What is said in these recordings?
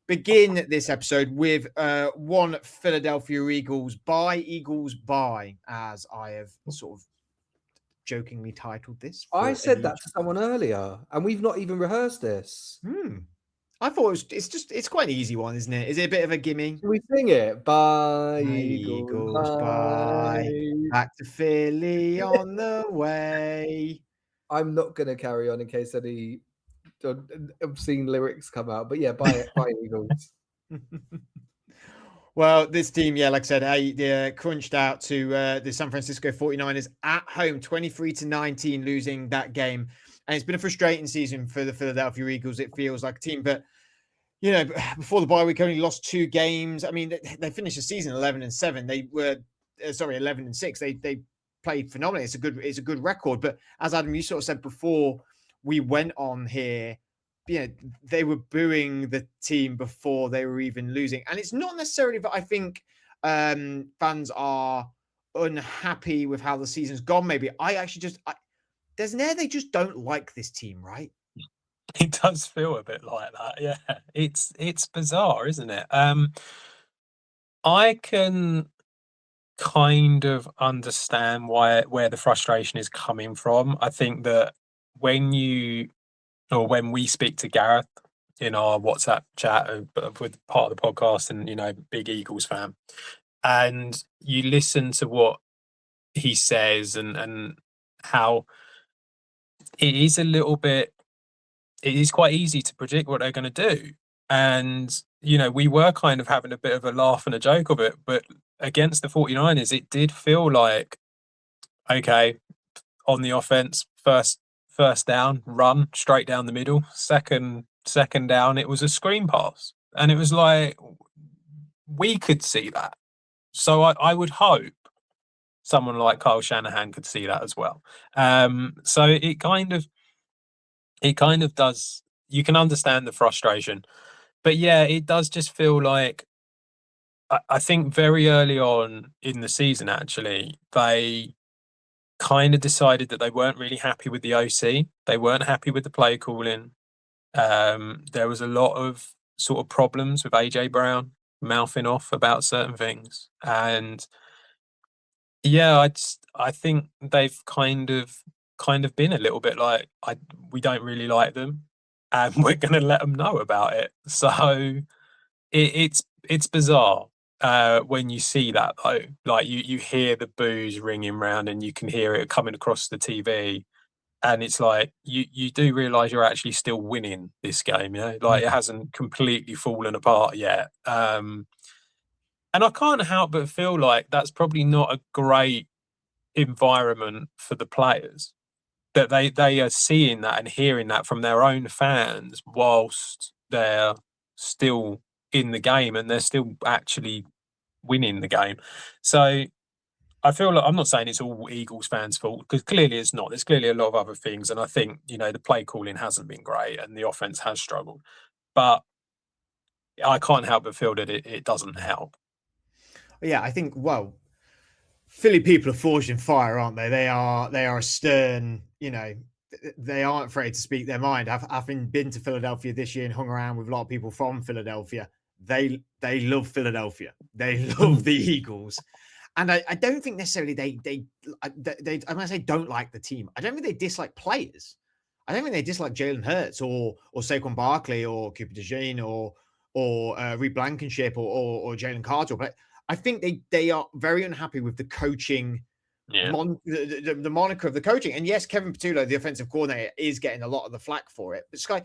begin this episode with one Philadelphia Eagles bye, as I have sort of jokingly titled this. I said that to someone earlier, and we've not even rehearsed this. I thought it's quite an easy one, isn't it? Is it a bit of a gimme? Can we sing it? Bye, Eagles, bye. Back to Philly on the way. I'm not going to carry on in case any obscene lyrics come out. But yeah, bye Eagles. Well, this team, like I said, they crunched out to the San Francisco 49ers at home, 23-19, losing that game. And it's been a frustrating season for the Philadelphia Eagles. It feels like a team, but before the bye week, only lost 2 games. I mean, they finished the season 11-7. They were 11-6. They played phenomenally. It's a good record. But as Adam, you sort of said before we went on here, they were booing the team before they were even losing. And it's not necessarily that I think fans are unhappy with how the season's gone. Maybe I actually there's an air they just don't like this team, right? It does feel a bit like that. Yeah, it's bizarre, isn't it? I can kind of understand where the frustration is coming from. I think that when we speak to Gareth in our WhatsApp chat with part of the podcast, and big Eagles fan, and you listen to what he says and how it is quite easy to predict what they're going to do. And, we were kind of having a bit of a laugh and a joke of it, but against the 49ers, it did feel like, okay, on the offense, first down, run straight down the middle. Second down, it was a screen pass. And it was like, we could see that. So I would hope someone like Kyle Shanahan could see that as well. So it kind of does. You can understand the frustration, but yeah, it does just feel like I think very early on in the season, actually, they kind of decided that they weren't really happy with the OC. They weren't happy with the play calling. There was a lot of sort of problems with AJ Brown mouthing off about certain things, and yeah, I think they've kind of been a little bit like, we don't really like them, and we're going to let them know about it. So it's bizarre when you see that, though. Like you hear the boos ringing around, and you can hear it coming across the TV, and it's like you do realise you're actually still winning this game. Like it hasn't completely fallen apart yet. And I can't help but feel like that's probably not a great environment for the players, that they are seeing that and hearing that from their own fans whilst they're still in the game and they're still actually winning the game. So I feel like, I'm not saying it's all Eagles fans' fault, because clearly it's not. There's clearly a lot of other things, and I think the play calling hasn't been great and the offense has struggled, but I can't help but feel that it doesn't help. Yeah, I think, Philly people are forged in fire, aren't they? They are a stern, they aren't afraid to speak their mind. Having been to Philadelphia this year and hung around with a lot of people from Philadelphia, they love Philadelphia. They love the Eagles. And I don't think necessarily they I'm going to say don't like the team. I don't think they dislike players. I don't think they dislike Jalen Hurts or Saquon Barkley or Cooper DeJean or Reed Blankenship or Jalen Carter. But I think they are very unhappy with the coaching, the moniker of the coaching. And yes, Kevin Patullo, the offensive coordinator, is getting a lot of the flack for it. But Sky,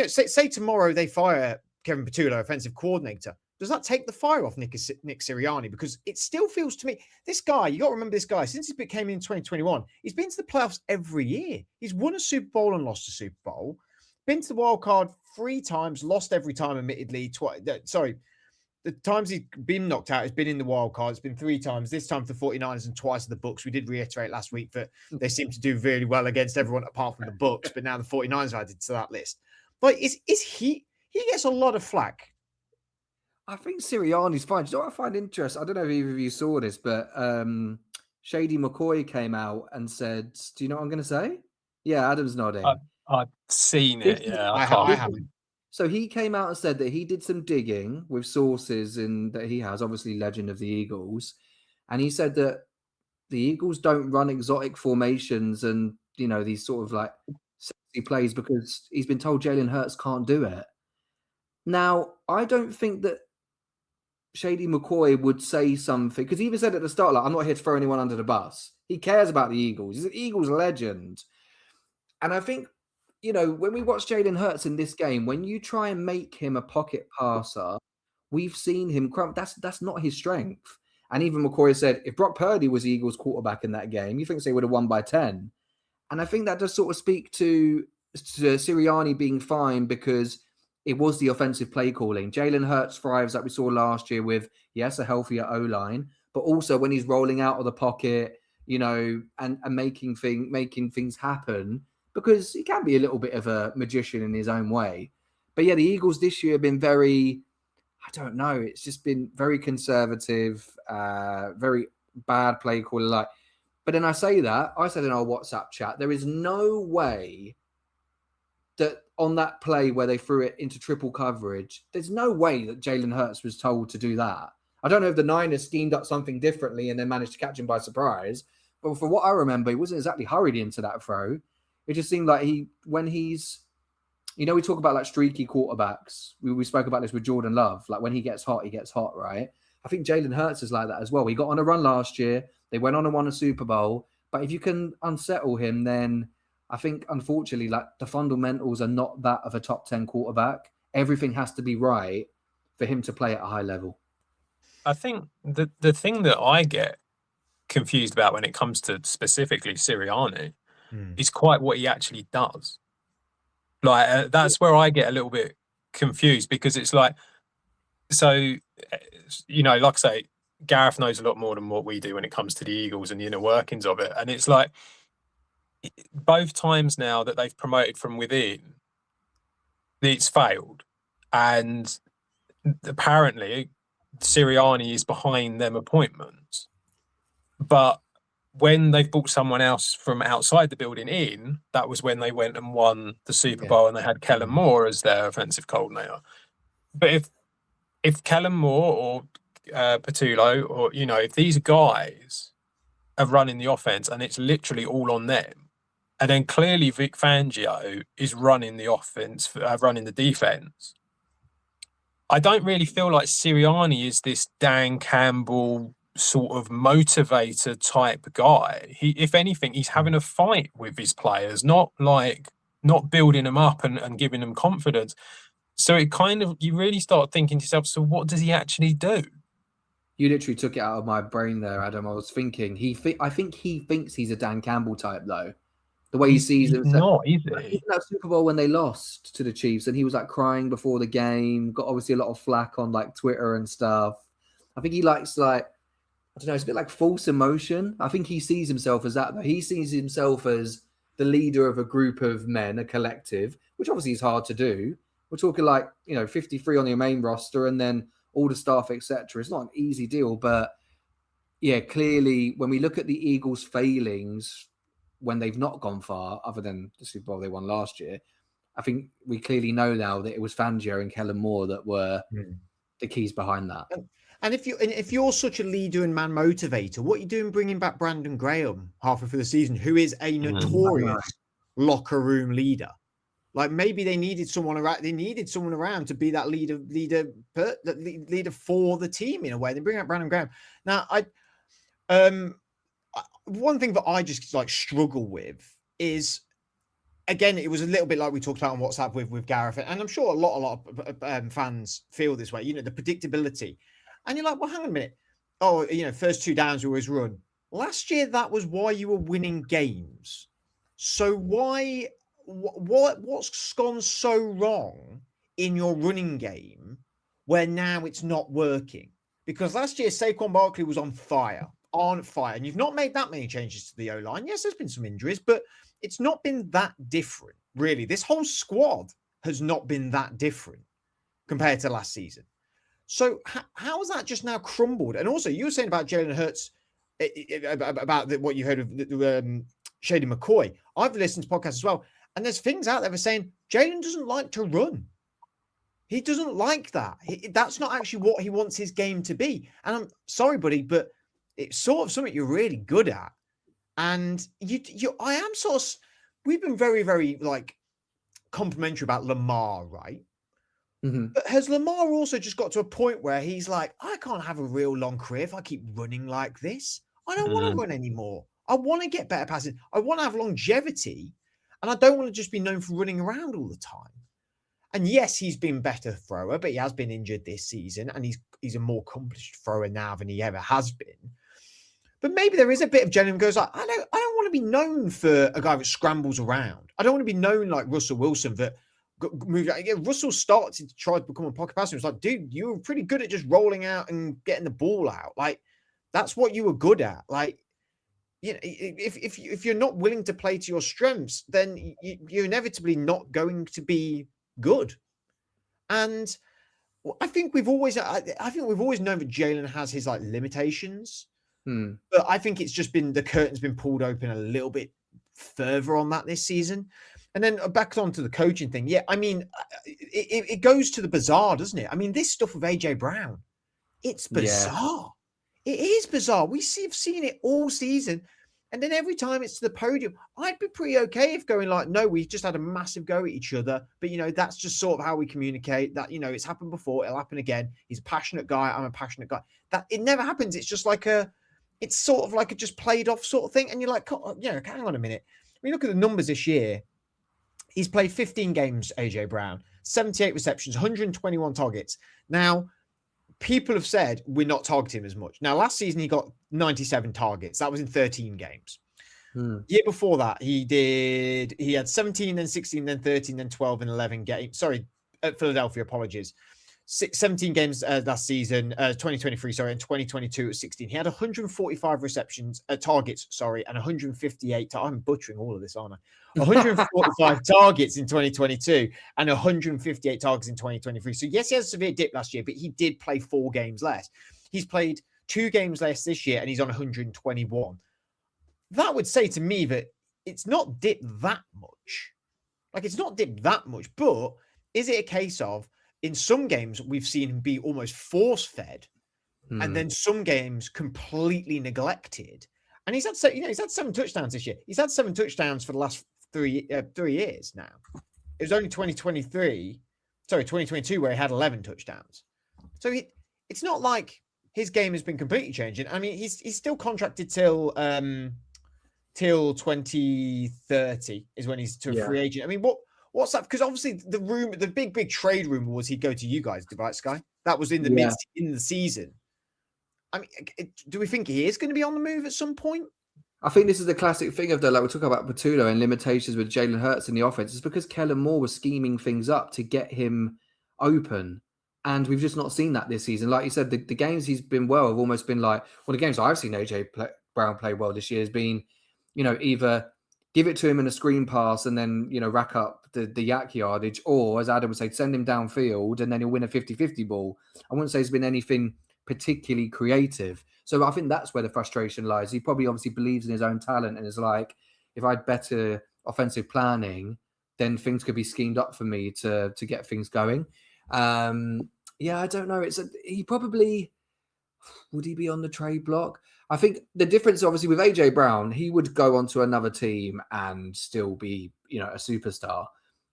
say tomorrow they fire Kevin Patullo, offensive coordinator. Does that take the fire off Nick Sirianni? Because it still feels to me, this guy, you got to remember this guy, since he came in 2021, he's been to the playoffs every year. He's won a Super Bowl and lost a Super Bowl. Been to the wild card 3 times, lost every time, admittedly. The times he's been knocked out, has been in the wild card. It's been 3 times, this time for the 49ers and twice for the Bucs. We did reiterate last week that they seem to do really well against everyone apart from the Bucs, but now the 49ers are added to that list. But is he gets a lot of flack. I think Sirianni's fine. Do you know what I find interesting? I don't know if either of you saw this, but Shady McCoy came out and said, do you know what I'm going to say? Yeah, Adam's nodding. I've seen it. Yeah, I haven't. So he came out and said that he did some digging with sources that he has, obviously legend of the Eagles. And he said that the Eagles don't run exotic formations and, these sort of like sexy plays because he's been told Jalen Hurts can't do it. Now, I don't think that Shady McCoy would say something, because he even said at the start, like, I'm not here to throw anyone under the bus. He cares about the Eagles. He's an Eagles legend. And I think, when we watch Jalen Hurts in this game, when you try and make him a pocket passer, we've seen him crump. That's not his strength. And even McCoy said, if Brock Purdy was the Eagles quarterback in that game, you think they would have won by 10. And I think that does sort of speak to Sirianni being fine, because it was the offensive play calling. Jalen Hurts thrives, like we saw last year, with, yes, a healthier O-line, but also when he's rolling out of the pocket, and making things happen, because he can be a little bit of a magician in his own way. But yeah, the Eagles this year have been very, I don't know, it's just been very conservative, very bad play calling. But then I said in our WhatsApp chat, there is no way that on that play where they threw it into triple coverage, there's no way that Jalen Hurts was told to do that. I don't know if the Niners schemed up something differently and then managed to catch him by surprise, but from what I remember, he wasn't exactly hurried into that throw. It just seemed like when he's, we talk about like streaky quarterbacks. We spoke about this with Jordan Love. Like when he gets hot, right? I think Jalen Hurts is like that as well. He got on a run last year. They went on and won a Super Bowl. But if you can unsettle him, then I think, unfortunately, like the fundamentals are not that of a top 10 quarterback. Everything has to be right for him to play at a high level. I think the thing that I get confused about when it comes to specifically Sirianni is quite what he actually does. Like that's where I get a little bit confused, because it's like, so, like I say, Gareth knows a lot more than what we do when it comes to the Eagles and the inner workings of it. And it's like, both times now that they've promoted from within, it's failed. And apparently Sirianni is behind them appointments. But when they've brought someone else from outside the building in, that was when they went and won the Super Bowl, and they had Kellen Moore as their offensive coordinator. But if Kellen Moore or Patullo, or if these guys are running the offense and it's literally all on them, and then clearly Vic Fangio is running the offense, running the defense, I don't really feel like Sirianni is this Dan Campbell sort of motivator type guy. If anything, he's having a fight with his players, not building them up and giving them confidence. So it kind of, you really start thinking to yourself, so what does he actually do? You literally took it out of my brain there, Adam. I was thinking, I think he thinks he's a Dan Campbell type, though. The way he sees him. Not, is he? Even that Super Bowl when they lost to the Chiefs, and he was like crying before the game, got obviously a lot of flack on like Twitter and stuff. I think he likes I don't know, it's a bit like false emotion. I think he sees himself as that, though. He sees himself as the leader of a group of men, a collective, which obviously is hard to do. We're talking 53 on your main roster and then all the staff, etc. It's not an easy deal, but yeah, clearly when we look at the Eagles' failings when they've not gone far, other than the Super Bowl they won last year, I think we clearly know now that it was Fangio and Kellen Moore that were the keys behind that. And if you're such a leader and man motivator, what are you doing bringing back Brandon Graham halfway through the season, who is a notorious locker room leader? Like maybe they needed someone around. They needed someone around to be that leader for the team in a way. They bring out Brandon Graham. Now, one thing that I just struggle with is, again, it was a little bit like we talked about on WhatsApp with Gareth, and I'm sure a lot of fans feel this way. The predictability. And you're like, well, hang on a minute. Oh, first two downs we always run. Last year, that was why you were winning games. So what's gone so wrong in your running game where now it's not working? Because last year, Saquon Barkley was on fire. And you've not made that many changes to the O-line. Yes, there's been some injuries, but it's not been that different, really. This whole squad has not been that different compared to last season. So how has that just now crumbled? And also, you were saying about Jalen Hurts, about what you heard of Shady McCoy. I've listened to podcasts as well, and there's things out there that are saying Jalen doesn't like to run. He doesn't like that. That's not actually what he wants his game to be. And I'm sorry, buddy, but it's sort of something you're really good at. And I am sort of, we've been very, very like complimentary about Lamar, right? Mm-hmm. But has Lamar also just got to a point where he's like, I can't have a real long career if I keep running like this. I don't want to run anymore. I want to get better passes. I want to have longevity. And I don't want to just be known for running around all the time. And yes, he's been a better thrower, but he has been injured this season. And he's a more accomplished thrower now than he ever has been. But maybe there is a bit of genuine goes like, I don't want to be known for a guy that scrambles around. I don't want to be known like Russell Wilson that moved. Russell started to try to become a pocket passer. It's like, dude, you were pretty good at just rolling out and getting the ball out. Like, that's what you were good at. Like, you know, if you're not willing to play to your strengths, then you're inevitably not going to be good. And I think we've always known that Jalen has his like limitations. But I think it's just been the curtain's been pulled open a little bit further on that this season. And then back onto the coaching thing. Yeah, I mean, it goes to the bizarre, doesn't it? I mean, this stuff with AJ Brown, it's bizarre. Yeah. It is bizarre. We've seen it all season. And then every time it's to the podium, I'd be pretty okay if going like, no, we've just had a massive go at each other. But, you know, that's just sort of how we communicate that, you know, it's happened before. It'll happen again. He's a passionate guy. I'm a passionate guy. That it never happens. It's just like it's sort of like a just played off sort of thing. And you're like, hang on a minute. When you look at the numbers this year, he's played 15 games, AJ Brown, 78 receptions, 121 targets. Now, people have said we're not targeting him as much. Now, last season, he got 97 targets. That was in 13 games. Year before that, he had 17, then 16, then 13, then 12, and 11 games. Sorry, Philadelphia, apologies. 17 games last season, 2023, and 2022 at 16. He had 145 receptions, targets, and 158. I'm butchering all of this, aren't I? 145 targets in 2022 and 158 targets in 2023. So yes, he has a severe dip last year, but he did play 4 games less. He's played 2 games less this year, and he's on 121. That would say to me that it's not dipped that much. Like, it's not dipped that much, but is it a case of in some games we've seen him be almost force-fed, and then some games completely neglected? And he's had 7 touchdowns this year. He's had 7 touchdowns for the last 3 years now. It was only 2022 where he had 11 touchdowns. So it's not like his game has been completely changing. I mean, he's still contracted till 2030 is when he's to a free agent. I mean, what's that? Because obviously the big trade rumor was he'd go to you guys, right, Sky? That was in the in the season. I mean, do we think he is going to be on the move at some point? I think this is the classic thing of like we're talking about Patullo and limitations with Jalen Hurts in the offense. It's because Kellen Moore was scheming things up to get him open. And we've just not seen that this season. Like you said, the games he's been well have almost been like, well, the games I've seen AJ Brown play well this year has been, you know, either give it to him in a screen pass and then, you know, rack up the yak yardage, or as Adam would say, send him downfield and then he'll win a 50-50 ball. I wouldn't say it's been anything particularly creative. So I think that's where the frustration lies. He probably obviously believes in his own talent and is like, if I had better offensive planning, then things could be schemed up for me to get things going. I don't know. He probably, would he be on the trade block? I think the difference, obviously, with AJ Brown, he would go on to another team and still be, you know, a superstar.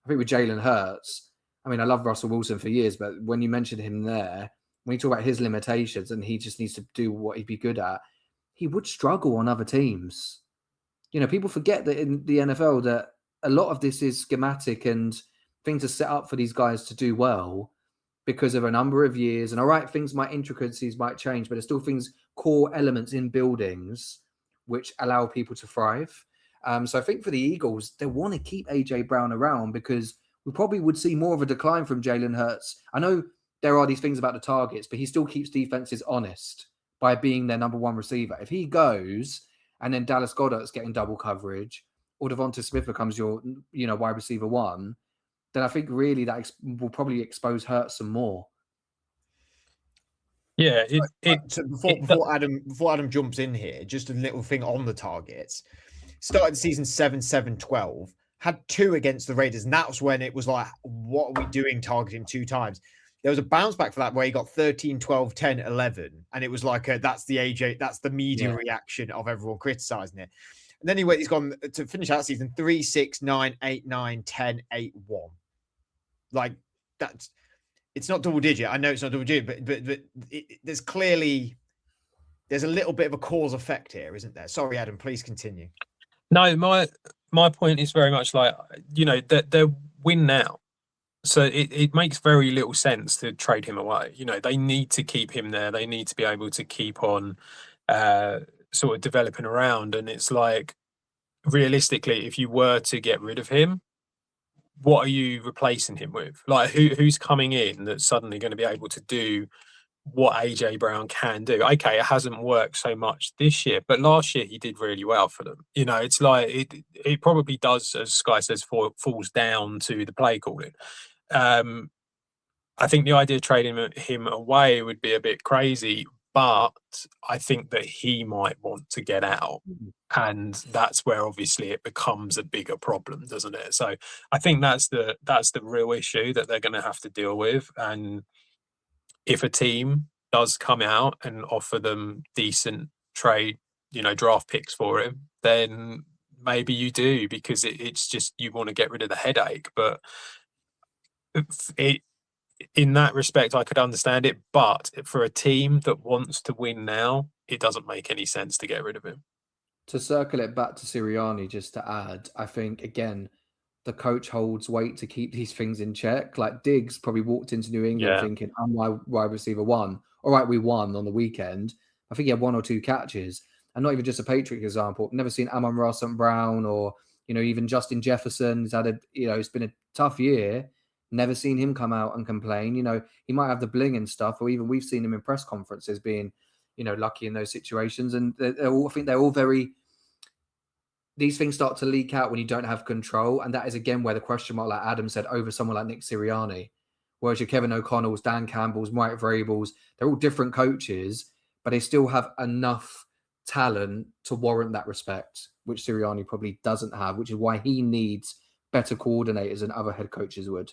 I think with Jalen Hurts, I mean, I love Russell Wilson for years, but when you mentioned him there, when you talk about his limitations and he just needs to do what he'd be good at, he would struggle on other teams. You know, people forget that in the NFL that a lot of this is schematic and things are set up for these guys to do well because of a number of years. And all right, intricacies might change, but there's still core elements in buildings which allow people to thrive. So I think for the Eagles, they want to keep AJ Brown around because we probably would see more of a decline from Jalen Hurts. I know there are these things about the targets, but he still keeps defenses honest by being their number one receiver. If he goes and then Dallas Goedert's getting double coverage, or Devonta Smith becomes your, you know, wide receiver 1, then I think really that will probably expose Hurts some more. Yeah. Before Adam jumps in here, just a little thing on the targets. Started the season 7-7-12, had 2 against the Raiders, and that was when it was like, what are we doing targeting 2 times? There was a bounce back for that where he got 13, 12, 10, 11. And it was like, that's the AJ, that's the media reaction of everyone criticizing it. And then he's gone to finish out season 3, 6, 9, 8, 9, 10, 8, 1. Like, it's not double digit. I know it's not double digit, but there's a little bit of a cause effect here, isn't there? Sorry, Adam, please continue. No, my point is very much like, that they're win now. So it makes very little sense to trade him away. They need to keep him there. They need to be able to keep on sort of developing around. And it's like, realistically, if you were to get rid of him, what are you replacing him with? Like, who's coming in that's suddenly going to be able to do what AJ Brown can do? Okay, it hasn't worked so much this year, but last year he did really well for them. It's like it probably does, as Sky says, falls down to the play calling. I think the idea of trading him away would be a bit crazy, but I think that he might want to get out. And that's where obviously it becomes a bigger problem, doesn't it? So I think that's the real issue that they're going to have to deal with. And if a team does come out and offer them decent trade, draft picks for him, then maybe you do, because it's just, you want to get rid of the headache. But in that respect, I could understand it. But for a team that wants to win now, it doesn't make any sense to get rid of him. To circle it back to Sirianni, just to add, I think, again, the coach holds weight to keep these things in check. Like, Diggs probably walked into New England thinking, I'm wide receiver 1. All right, we won on the weekend. I think he had 1 or 2 catches. And not even just a Patriot example. Never seen Amon-Ra St. Brown or, even Justin Jefferson. He's had it's been a tough year. Never seen him come out and complain. He might have the bling and stuff, or even we've seen him in press conferences being, lucky in those situations. And I think they're all very... These things start to leak out when you don't have control. And that is, again, where the question mark, like Adam said, over someone like Nick Sirianni. Whereas your Kevin O'Connells, Dan Campbell's, Mike Vrabel's, they're all different coaches, but they still have enough talent to warrant that respect, which Sirianni probably doesn't have, which is why he needs better coordinators than other head coaches would.